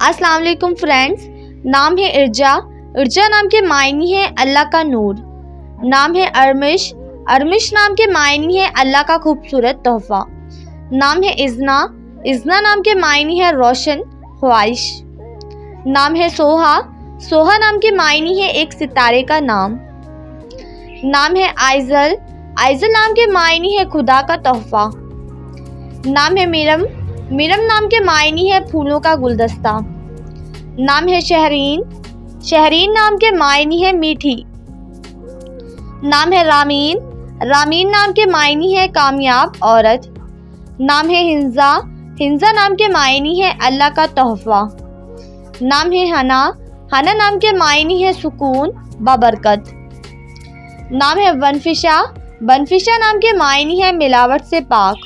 अस्सलाम वालेकुम फ्रेंड्स। नाम है इर्जा। इर्जा नाम के मायने हैं अल्लाह का नूर। नाम है अरमिश। अरमिश नाम के मायने हैं अल्लाह का खूबसूरत तोहफा। नाम है इज़ना। इज़ना नाम के मायने हैं रोशन ख्वाहिश। नाम है सोहा। सोहा नाम के मायने हैं एक सितारे का नाम। नाम है आइजल। आइजल नाम के मायने हैं खुदा का तोहफा। नाम है मीरम। मीरम नाम के मायने हैं फूलों का गुलदस्ता। नाम है शहरीन। शहरीन नाम के मायने हैं मीठी। नाम है रामीन। रामीन नाम के मायने हैं कामयाब औरत। नाम है हिंजा। हिंजा नाम के मायने हैं अल्लाह का तोहफा। नाम है हना। हना नाम के मायने हैं सुकून बाबरकत। नाम है बनफिशा। बनफिशा नाम के मायने हैं मिलावट से पाक।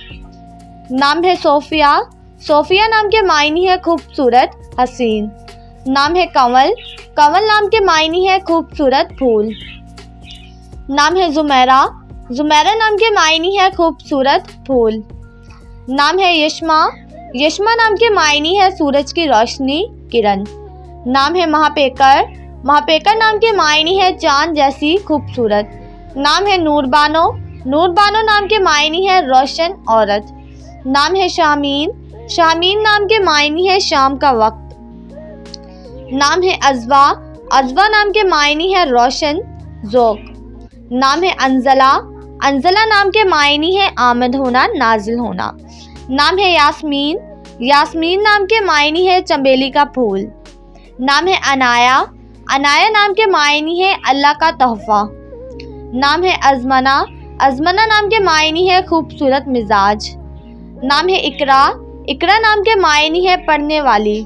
नाम है सोफिया। सोफिया नाम के मायने हैं खूबसूरत हसीन। नाम है कंवल। कंवल नाम के मायने हैं खूबसूरत फूल। नाम है जुमेरा। जुमेरा नाम के मायने हैं खूबसूरत फूल। नाम है यशमा। यशमा नाम के मायने हैं सूरज की रोशनी किरण। नाम है महापेकर। महापेकर नाम के मायने हैं चांद जैसी खूबसूरत। नाम है नूरबानो। नूरबानो नाम के मायने हैं रोशन औरत। नाम है शामीन। शामीन नाम के मायने हैं शाम का वक्त। नाम है अजवा। अजवा नाम के मायने हैं रोशन ज़ौक़। नाम है अंजला। अंजला नाम के मायने हैं आमद होना नाजिल होना। नाम है यास्मीन। यास्मीन नाम के मायने हैं चमेली का फूल। नाम है अनाया। अनाया नाम के मायने हैं अल्लाह का तोहफा। नाम है अजमना। अजमना नाम के मायने हैं खूबसूरत मिजाज। नाम है इकरा। इकरा नाम के मायने हैं पढ़ने वाली।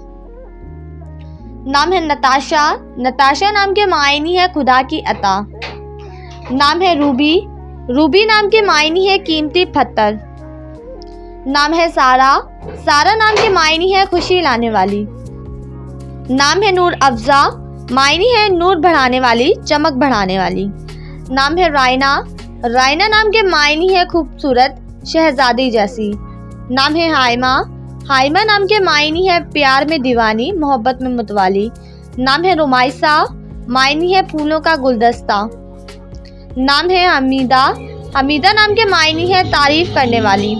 नाम है नताशा। नताशा नाम के मायने हैं खुदा की अता। नाम है रूबी। रूबी नाम के मायने हैं कीमती पत्थर। नाम है सारा। सारा नाम के मायने हैं खुशी लाने वाली। नाम है नूर अफ़ज़ा। मायने हैं नूर बढ़ाने वाली चमक बढ़ाने वाली। नाम है रायना। रायना नाम के मायने हैं खूबसूरत शहजादी जैसी। नाम है हाइमा। हाइमा नाम के मायने हैं प्यार में दीवानी मोहब्बत में मुतवाली। नाम है रुमाइसा। मायने हैं फूलों का गुलदस्ता। नाम है हमीदा। हमीदा नाम के मायने हैं तारीफ करने वाली।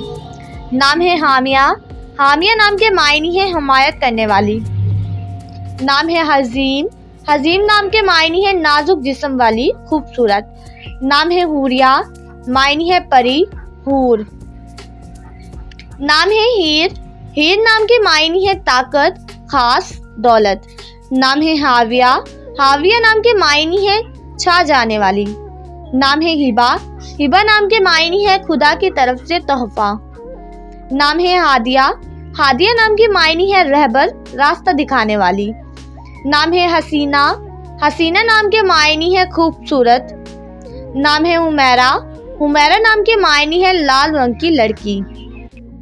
नाम है हामिया। हामिया नाम के मायने हैं हमायत करने वाली। नाम है हजीन। हजीन नाम के मायने हैं नाजुक जिस्म वाली खूबसूरत। नाम है हूरिया। मायने है परी हूर। नाम है हीर। हीर नाम के मायने है ताकत खास दौलत। नाम है हाविया। हाविया नाम के मायने है छा जाने वाली। नाम है हिबा। हिबा नाम के मायने है खुदा की तरफ से तोहफा। नाम है हादिया। हादिया नाम के मायने है रहबर रास्ता दिखाने वाली। नाम है हसीना। हसीना नाम के मायने है खूबसूरत। नाम है हुमैरा। हुमैरा नाम के मायने है लाल रंग की लड़की।